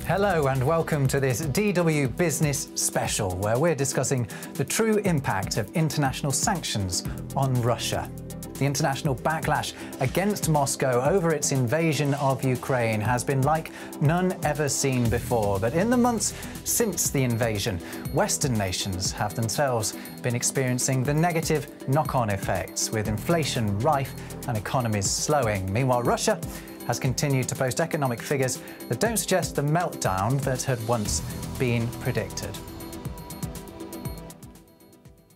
Hello and welcome to this DW Business Special, where we're discussing the true impact of international sanctions on Russia. The international backlash against Moscow over its invasion of Ukraine has been like none ever seen before. But in the months since the invasion, Western nations have themselves been experiencing the negative knock-on effects, with inflation rife and economies slowing. Meanwhile, Russia has continued to post economic figures that don't suggest the meltdown that had once been predicted.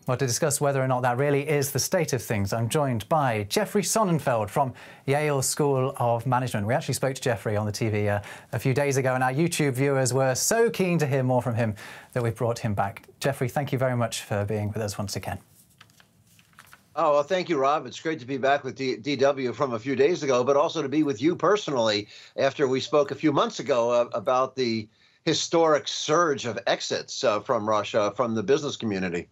Well, to discuss whether or not that really is the state of things, I'm joined by Jeffrey Sonnenfeld from Yale School of Management. We actually spoke to Jeffrey on the TV a few days ago, and our YouTube viewers were so keen to hear more from him that we brought him back. Jeffrey, thank you very much for being with us once again. Oh, well, thank you, Rob. It's great to be back with DW from a few days ago, but also to be with you personally after we spoke a few months ago about the historic surge of exits from Russia, from the business community.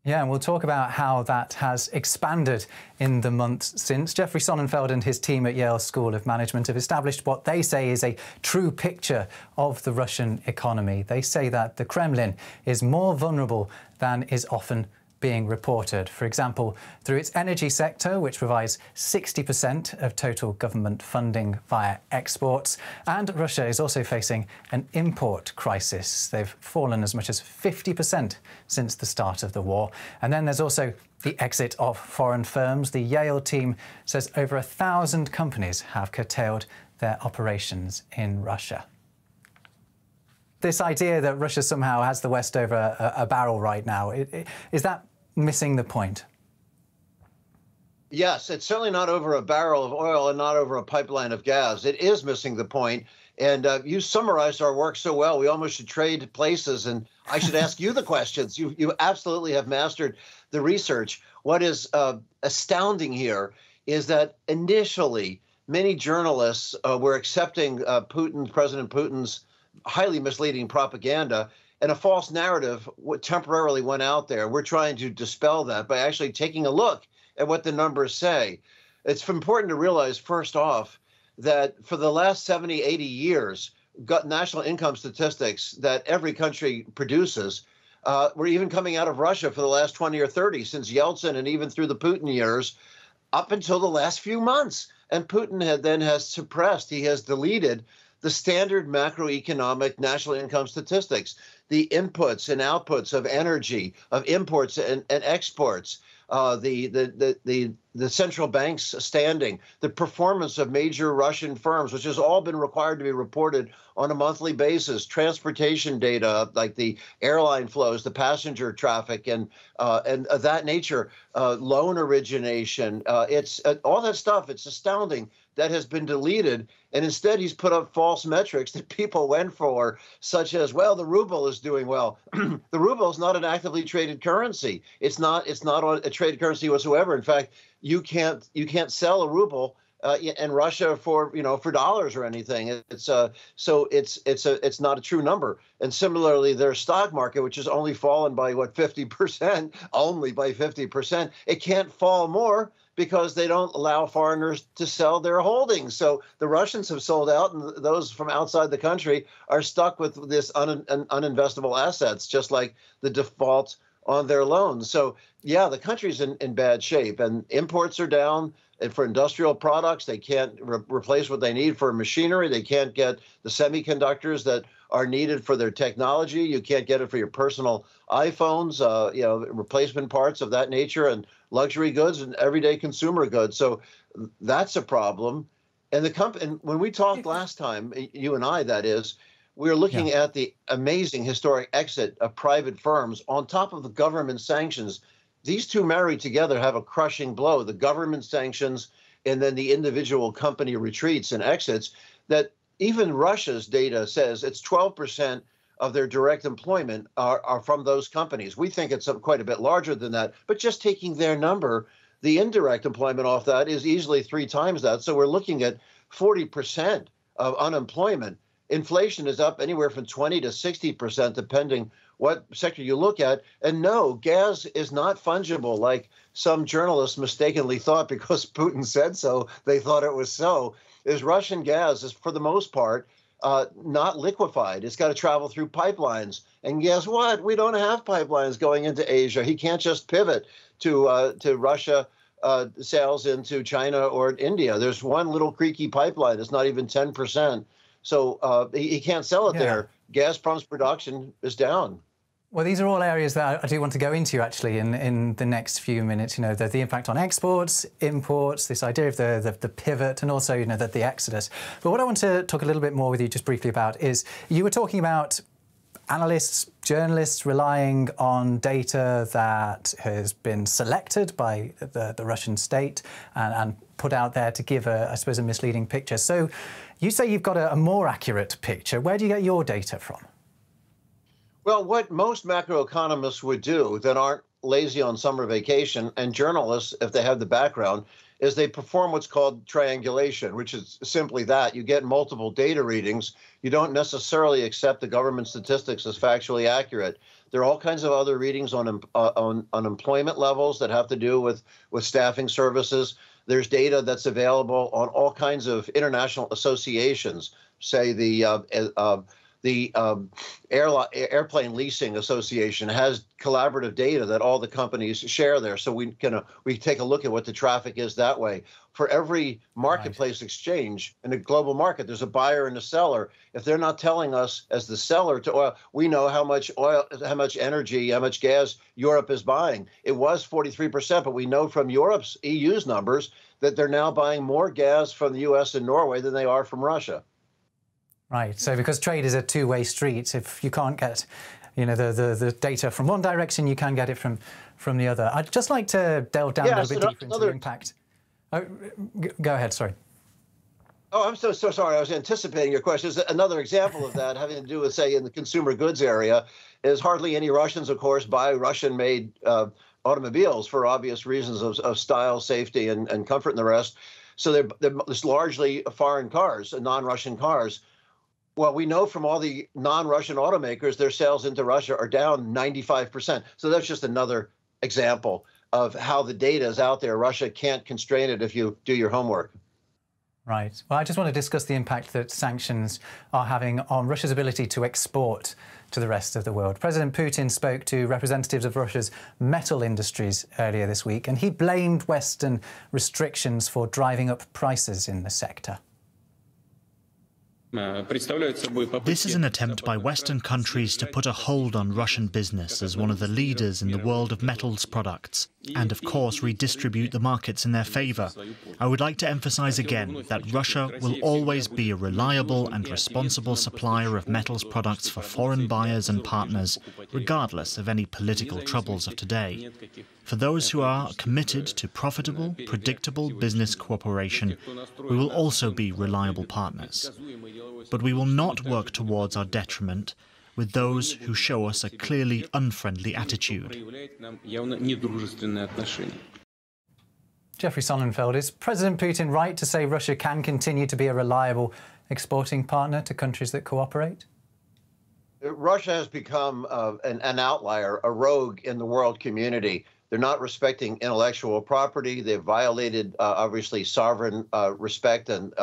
Yeah, and we'll talk about how that has expanded in the months since. Jeffrey Sonnenfeld and his team at Yale School of Management have established what they say is a true picture of the Russian economy. They say that the Kremlin is more vulnerable than is often being reported. For example, through its energy sector, which provides 60% of total government funding via exports. And Russia is also facing an import crisis. They've fallen as much as 50% since the start of the war. And then there's also the exit of foreign firms. The Yale team says over 1,000 companies have curtailed their operations in Russia. This idea that Russia somehow has the West over a barrel right now, is that missing the point? Yes, it's certainly not over a barrel of oil and not over a pipeline of gas. It is missing the point. And you summarized our work so well. We almost should trade places, and I should ask you the questions. You absolutely have mastered the research. What is astounding here is that initially many journalists were accepting President Putin's highly misleading propaganda, and a false narrative temporarily went out there. We're trying to dispel that by actually taking a look at what the numbers say. It's important to realize, first off, that for the last 70, 80 years, national income statistics that every country produces were even coming out of Russia for the last 20 or 30, since Yeltsin and even through the Putin years, up until the last few months. And Putin has suppressed, he has deleted the standard macroeconomic national income statistics, the inputs and outputs of energy, of imports and exports, the central bank's standing, the performance of major Russian firms, which has all been required to be reported on a monthly basis, transportation data like the airline flows, the passenger traffic, and of that nature, loan origination. It's all that stuff. It's astounding that has been deleted. And instead, he's put up false metrics that people went for, such as, well, the ruble is doing well. The ruble is not an actively traded currency. It's not a traded currency whatsoever. In fact, you can't sell a ruble in Russia for dollars or anything. It's not a true number. And similarly, their stock market, which has only fallen by 50%, only by 50%, it can't fall more, because they don't allow foreigners to sell their holdings. So the Russians have sold out, and those from outside the country are stuck with this uninvestable assets, just like the default on their loans. So, yeah, the country's in bad shape, and imports are down. And for industrial products, they can't replace what they need for machinery. They can't get the semiconductors that are needed for their technology. You can't get it for your personal iPhones, replacement parts of that nature, and luxury goods and everyday consumer goods. So that's a problem. And when we talked last time, you and I, that is, we were looking at the amazing historic exit of private firms on top of the government sanctions. These two married together have a crushing blow, the government sanctions and then the individual company retreats and exits, that even Russia's data says it's 12% of their direct employment are from those companies. We think it's quite a bit larger than that, but just taking their number, the indirect employment off that is easily 3 times that. So we're looking at 40% of unemployment. Inflation is up anywhere from 20 to 60%, depending what sector you look at. And no, gas is not fungible like some journalists mistakenly thought because Putin said so. They thought it was so. Russian gas is, for the most part, not liquefied. It's got to travel through pipelines. And guess what? We don't have pipelines going into Asia. He can't just pivot to Russia sales into China or India. There's one little creaky pipeline. It's not even 10%. So he can't sell it there. Gazprom's production is down. Well, these are all areas that I do want to go into, actually, in the next few minutes. You know, the impact on exports, imports, this idea of the pivot, and also, you know, the exodus. But what I want to talk a little bit more with you just briefly about is you were talking about analysts, journalists relying on data that has been selected by the Russian state and put out there to give, I suppose, a misleading picture. So you say you've got a more accurate picture. Where do you get your data from? Well, what most macroeconomists would do that aren't lazy on summer vacation, and journalists, if they have the background, is they perform what's called triangulation, which is simply that. You get multiple data readings. You don't necessarily accept the government statistics as factually accurate. There are all kinds of other readings on unemployment levels that have to do with staffing services. There's data that's available on all kinds of international associations, say the Airplane Leasing Association has collaborative data that all the companies share there. So we take a look at what the traffic is that way. For every marketplace exchange in a global market, there's a buyer and a seller. If they're not telling us as the seller to oil, we know how much oil, how much energy, how much gas Europe is buying. It was 43%, but we know from Europe's EU's numbers that they're now buying more gas from the US and Norway than they are from Russia. Right. So because trade is a two-way street, if you can't get, you know, the data from one direction, you can get it from the other. I'd just like to delve down a little bit deeper into the impact. Oh, go ahead. Sorry. Oh, I'm so sorry. I was anticipating your question. Another example of that having to do with, say, in the consumer goods area, is hardly any Russians, of course, buy Russian-made automobiles for obvious reasons of style, safety, and comfort and the rest. So they're largely foreign cars, non-Russian cars. Well, we know from all the non-Russian automakers, their sales into Russia are down 95%. So that's just another example of how the data is out there. Russia can't constrain it if you do your homework. Right. Well, I just want to discuss the impact that sanctions are having on Russia's ability to export to the rest of the world. President Putin spoke to representatives of Russia's metal industries earlier this week, and he blamed Western restrictions for driving up prices in the sector. This is an attempt by Western countries to put a hold on Russian business as one of the leaders in the world of metals products, and of course redistribute the markets in their favour. I would like to emphasise again that Russia will always be a reliable and responsible supplier of metals products for foreign buyers and partners, regardless of any political troubles of today. For those who are committed to profitable, predictable business cooperation, we will also be reliable partners. But we will not work towards our detriment with those who show us a clearly unfriendly attitude. Jeffrey Sonnenfeld, is President Putin right to say Russia can continue to be a reliable exporting partner to countries that cooperate? Russia has become an outlier, a rogue in the world community. They're not respecting intellectual property. They've violated, obviously, sovereign respect and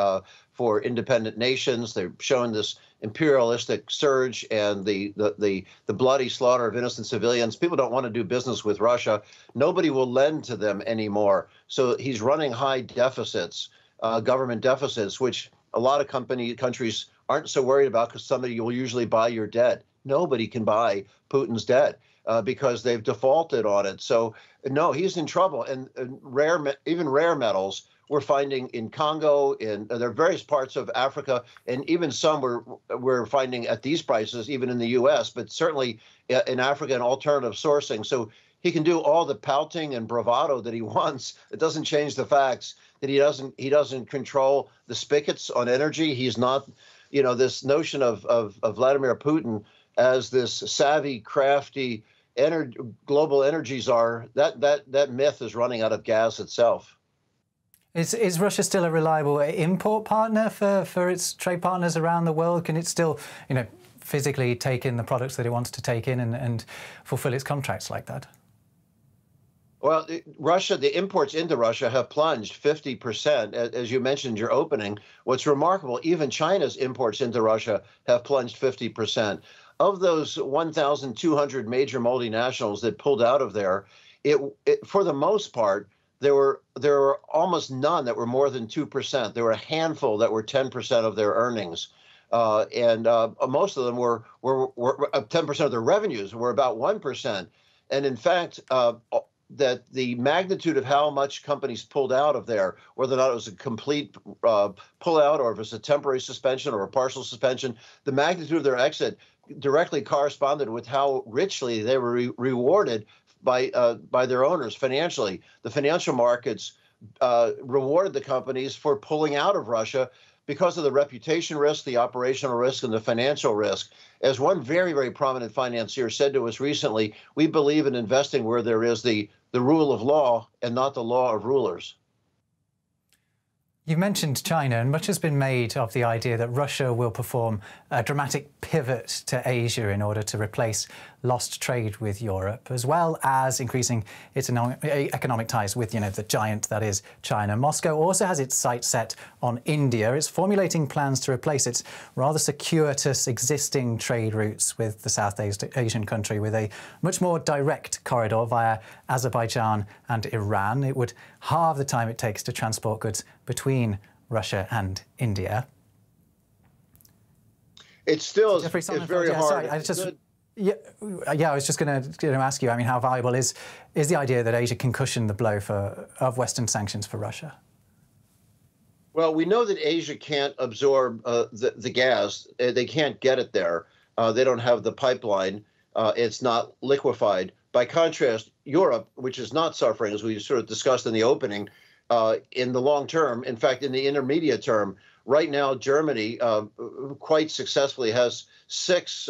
for independent nations. They've shown this imperialistic surge and the bloody slaughter of innocent civilians. People don't want to do business with Russia. Nobody will lend to them anymore. So he's running high deficits, government deficits, which a lot of countries aren't so worried about because somebody will usually buy your debt. Nobody can buy Putin's debt. Because they've defaulted on it. So, no, he's in trouble. And even rare metals we're finding in Congo, there are various parts of Africa, and even some we're finding at these prices, even in the U.S., but certainly in Africa and alternative sourcing. So he can do all the pouting and bravado that he wants. It doesn't change the facts that he doesn't control the spigots on energy. He's not, you know, this notion of Vladimir Putin as this savvy, crafty global energy czar, that myth is running out of gas itself. Is Russia still a reliable import partner for its trade partners around the world? Can it still, you know, physically take in the products that it wants to take in and fulfill its contracts like that? Well, Russia, the imports into Russia have plunged 50%, as you mentioned in your opening. What's remarkable, even China's imports into Russia have plunged 50%. Of those 1,200 major multinationals that pulled out of there, for the most part, there were almost none that were more than 2%. There were a handful that were 10% of their earnings. And most of them were 10% of their revenues were about 1%. And in fact, that the magnitude of how much companies pulled out of there, whether or not it was a complete pullout or if it was a temporary suspension or a partial suspension, the magnitude of their exit directly corresponded with how richly they were rewarded by their owners financially. The financial markets rewarded the companies for pulling out of Russia because of the reputation risk, the operational risk, and the financial risk. As one very, very prominent financier said to us recently, we believe in investing where there is the rule of law and not the law of rulers. You mentioned China, and much has been made of the idea that Russia will perform a dramatic pivot to Asia in order to replace lost trade with Europe, as well as increasing its economic ties with, the giant that is China. Moscow also has its sights set on India. It's formulating plans to replace its rather circuitous existing trade routes with the South Asian country with a much more direct corridor via Azerbaijan and Iran. It would halve the time it takes to transport goods between Russia and India. It's still it's very hard. Sorry, I was just going to ask you. I mean, how valuable is the idea that Asia can cushion the blow of Western sanctions for Russia? Well, we know that Asia can't absorb the gas. They can't get it there. They don't have the pipeline. It's not liquefied. By contrast, Europe, which is not suffering, as we sort of discussed in the opening, in the long term, in fact, in the intermediate term, right now, Germany quite successfully has 6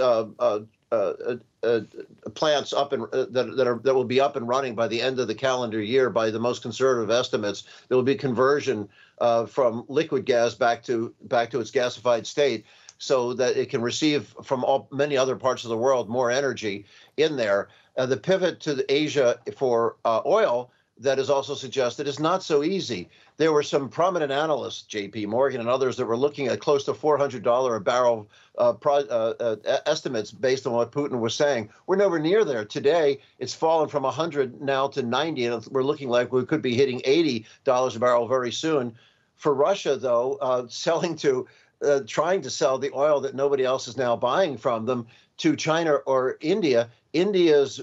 plants up and that will be up and running by the end of the calendar year. By the most conservative estimates, there will be conversion from liquid gas back to its gasified state, so that it can receive from many other parts of the world more energy in there. The pivot to Asia for oil that is also suggested is not so easy. There were some prominent analysts, J.P. Morgan and others, that were looking at close to $400 a barrel estimates based on what Putin was saying. We're nowhere near there. Today, it's fallen from 100 now to 90, and we're looking like we could be hitting $80 a barrel very soon. For Russia, though, trying to sell the oil that nobody else is now buying from them to China or India, India's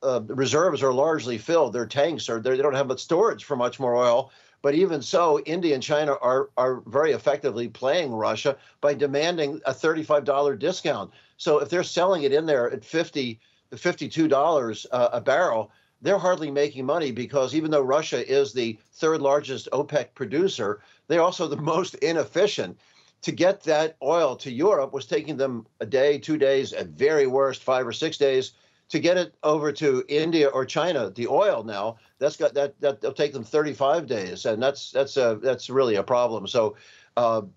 reserves are largely filled. Their tanks they don't have much storage for much more oil. But even so, India and China are very effectively playing Russia by demanding a $35 discount. So if they're selling it in there at $52 a barrel, they're hardly making money, because even though Russia is the 3rd largest OPEC producer, they're also the most inefficient. To get that oil to Europe was taking them a day, 2 days, at very worst 5 or 6 days. To get it over to India or China, the oil now, that'll take them 35 days, and that's really a problem. So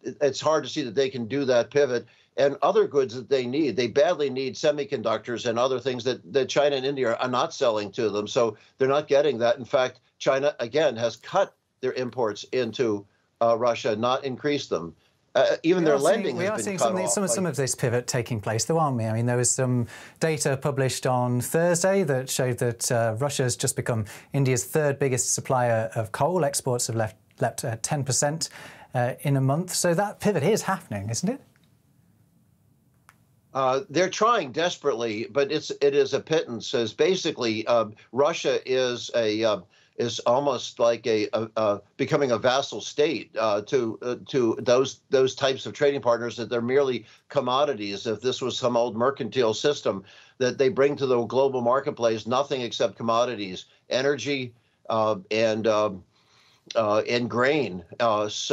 it's hard to see that they can do that pivot. And other goods that they badly need semiconductors and other things that China and India are not selling to them. So they're not getting that. In fact, China again has cut their imports into Russia, not increased them. Even their lending has been cut off. Some of this pivot taking place, though, aren't we? I mean, there was some data published on Thursday that showed that Russia's just become India's 3rd biggest supplier of coal. Exports have leapt 10% in a month. So that pivot is happening, isn't it? They're trying desperately, but it is a pittance. As basically, Russia is almost like becoming a vassal state to those types of trading partners, that they're merely commodities. If this was some old mercantile system, that they bring to the global marketplace nothing except commodities, energy, and grain. That's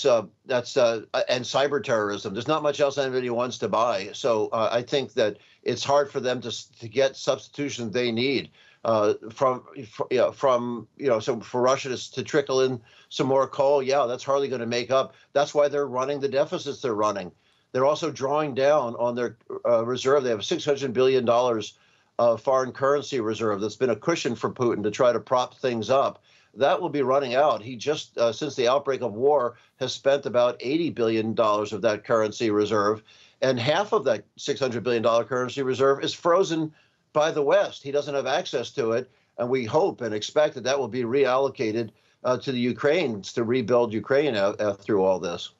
and cyber terrorism. There's not much else anybody wants to buy. So I think that it's hard for them to get substitution they need. So for Russia to trickle in some more coal, that's hardly going to make up. That's why they're running the deficits they're running. They're also drawing down on their reserve. They have $600 billion foreign currency reserve that's been a cushion for Putin to try to prop things up, that will be running out. He just, since the outbreak of war, has spent about $80 billion of that currency reserve. And half of that $600 billion currency reserve is frozen by the West. He doesn't have access to it. And we hope and expect that that will be reallocated to the Ukrainians to rebuild Ukraine through all this.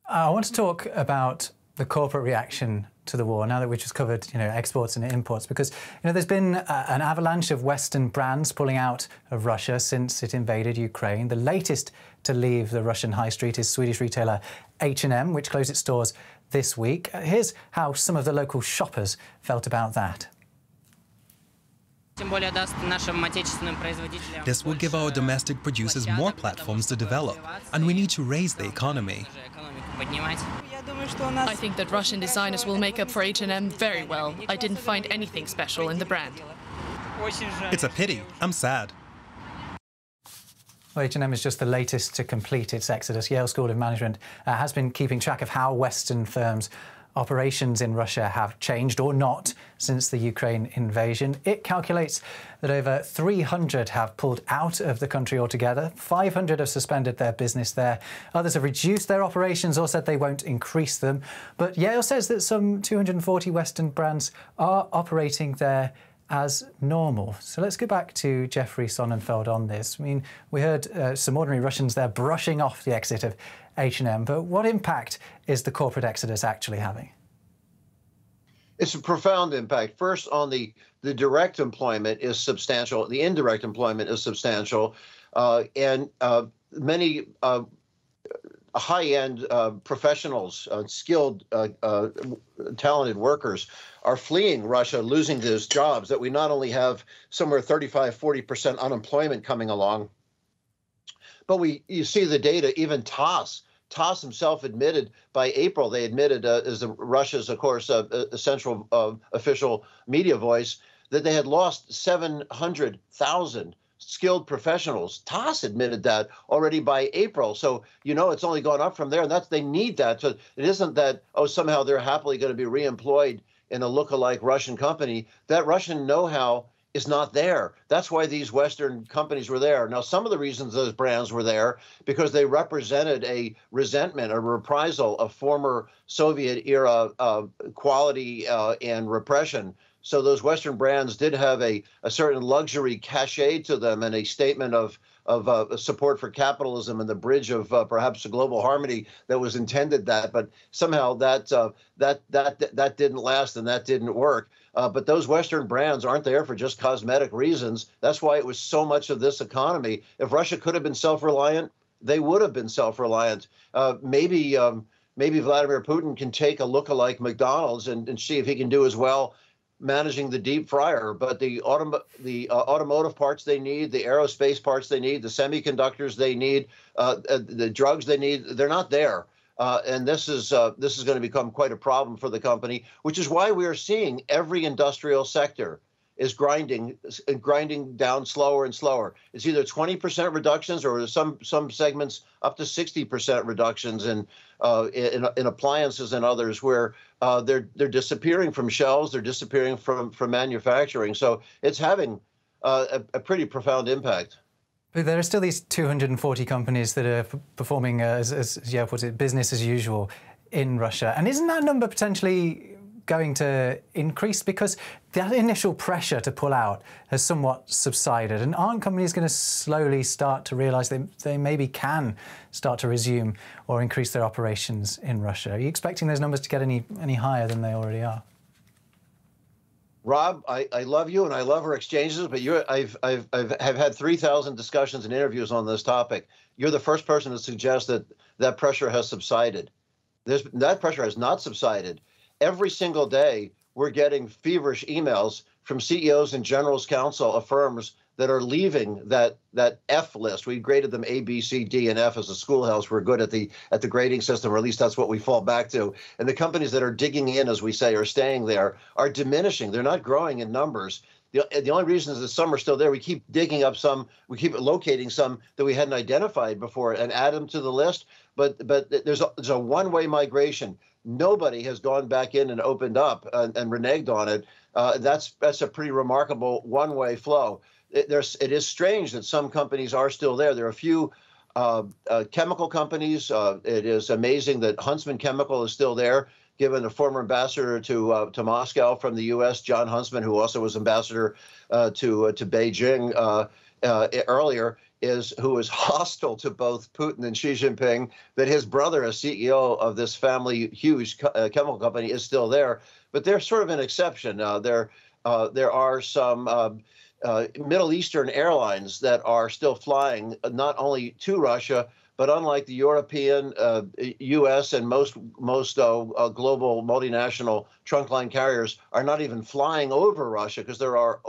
I want to talk about the corporate reaction to the war, now that we've just covered, exports and imports, because, there's been an avalanche of Western brands pulling out of Russia since it invaded Ukraine. The latest to leave the Russian high street is Swedish retailer H&M, which closed its stores this week. Here's how some of the local shoppers felt about that. This will give our domestic producers more platforms to develop, and we need to raise the economy. I think that Russian designers will make up for H&M very well. I didn't find anything special in the brand. It's a pity. I'm sad. Well, H&M is just the latest to complete its exodus. Yale School of Management has been keeping track of how Western firms' operations in Russia have changed or not since the Ukraine invasion. It calculates that over 300 have pulled out of the country altogether. 500 have suspended their business there. Others have reduced their operations or said they won't increase them. But Yale says that some 240 Western brands are operating there as normal. So let's go back to Jeffrey Sonnenfeld on this. I mean, we heard some ordinary Russians there brushing off the exit of H&M, but what impact is the corporate exodus actually having? It's a profound impact. First, on the direct employment is substantial. The indirect employment is substantial. And many high-end professionals, skilled, talented workers are fleeing Russia, losing those jobs, that we not only have somewhere 35–40% unemployment coming along, but you see the data. Even TASS himself admitted by April, they admitted, as Russia's, of course, central official media voice, that they had lost 700,000 skilled professionals. TASS admitted that already by April. So, it's only gone up from there, and they need that. So it isn't that, somehow they're happily going to be reemployed in a lookalike Russian company. That Russian know-how is not there. That's why these Western companies were there. Now, some of the reasons those brands were there, because they represented a resentment, a reprisal of former Soviet-era quality and repression. So those Western brands did have a certain luxury cachet to them, and a statement of support for capitalism and the bridge of perhaps a global harmony that was intended that. But somehow that didn't last, and that didn't work. But those Western brands aren't there for just cosmetic reasons. That's why it was so much of this economy. If Russia could have been self-reliant, they would have been self-reliant. Maybe Vladimir Putin can take a lookalike McDonald's and see if he can do as well managing the deep fryer. But the automotive parts they need, the aerospace parts they need, the semiconductors they need, the drugs they need, they're not there. And this is going to become quite a problem for the company, which is why we are seeing every industrial sector is grinding down slower and slower. It's either 20% reductions, or some segments up to 60% reductions in appliances and others, where they're disappearing from shelves, they're disappearing from manufacturing. So it's having a pretty profound impact. But there are still these 240 companies that are performing, as Yale puts it, business as usual in Russia. And isn't that number potentially going to increase, because that initial pressure to pull out has somewhat subsided? And aren't companies going to slowly start to realise they maybe can start to resume or increase their operations in Russia? Are you expecting those numbers to get any higher than they already are? Rob, I love you and I love our exchanges, but I've had 3,000 discussions and interviews on this topic. You're the first person to suggest that pressure has subsided. That pressure has not subsided. Every single day, we're getting feverish emails from CEOs and generals counsel of firms that are leaving that F list. We graded them A, B, C, D, and F as a schoolhouse. We're good at the grading system, or at least that's what we fall back to. And the companies that are digging in, as we say, are staying there, are diminishing. They're not growing in numbers. The only reason is that some are still there. We keep digging up some, we keep locating some that we hadn't identified before and add them to the list. But there's a one-way migration. nobody has gone back in and opened up and reneged on it. That's a pretty remarkable one-way flow. It is strange that some companies are still there. There are a few chemical companies. It is amazing that Huntsman Chemical is still there, given a former ambassador to Moscow from the U.S., John Huntsman, who also was ambassador to Beijing earlier, who is hostile to both Putin and Xi Jinping. That his brother, a CEO of this family huge chemical company, is still there, but they're sort of an exception. There are some Middle Eastern airlines that are still flying not only to Russia, but unlike the European, U.S. and most global multinational trunk line carriers, are not even flying over Russia because there are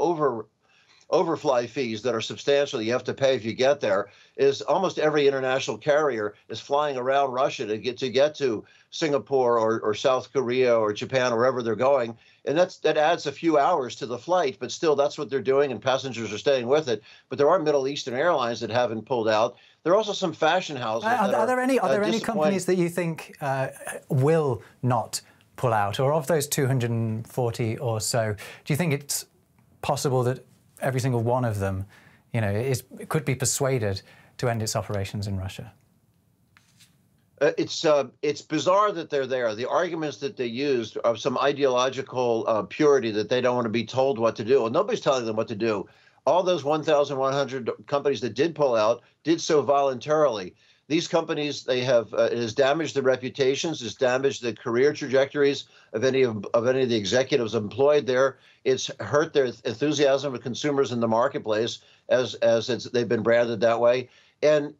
overfly fees that are substantial you have to pay if you get there. Is almost every international carrier is flying around Russia to get to Singapore or South Korea or Japan or wherever they're going. And that adds a few hours to the flight, but still that's what they're doing, and passengers are staying with it. But there are Middle Eastern airlines that haven't pulled out. There are also some fashion houses. Are there any companies that you think will not pull out? Or of those 240 or so, do you think it's possible that every single one of them, could be persuaded to end its operations in Russia? It's bizarre that they're there. The arguments that they used are some ideological purity, that they don't want to be told what to do. Well, nobody's telling them what to do. All those 1,100 companies that did pull out did so voluntarily. These companies, it has damaged their reputations, it's damaged the career trajectories of any of the executives employed there. It's hurt their enthusiasm with consumers in the marketplace as they've been branded that way. And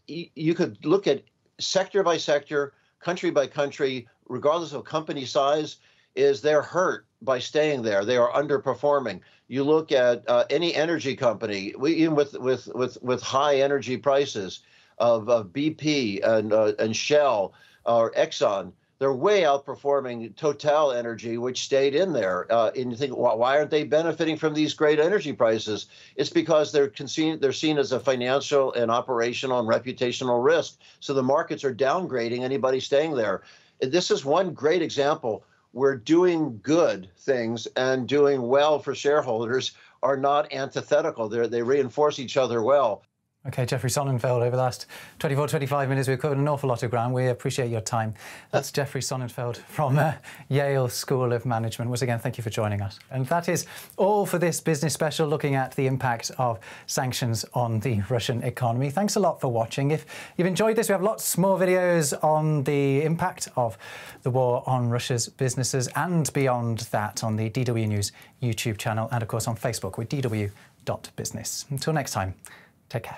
you could look at sector by sector, country by country, regardless of company size, they're hurt by staying there. They are underperforming. You look at any energy company, even with high energy prices of BP and Shell or Exxon, they're way outperforming Total Energy, which stayed in there. And you think, why aren't they benefiting from these great energy prices? It's because they're seen as a financial and operational and reputational risk. So the markets are downgrading anybody staying there. This is one great example where doing good things and doing well for shareholders are not antithetical. They reinforce each other well. OK, Jeffrey Sonnenfeld, over the last 25 minutes, we've covered an awful lot of ground. We appreciate your time. That's Jeffrey Sonnenfeld from Yale School of Management. Once again, thank you for joining us. And that is all for this business special, looking at the impact of sanctions on the Russian economy. Thanks a lot for watching. If you've enjoyed this, we have lots more videos on the impact of the war on Russia's businesses and beyond that on the DW News YouTube channel and, of course, on Facebook with dw.business. Until next time, take care.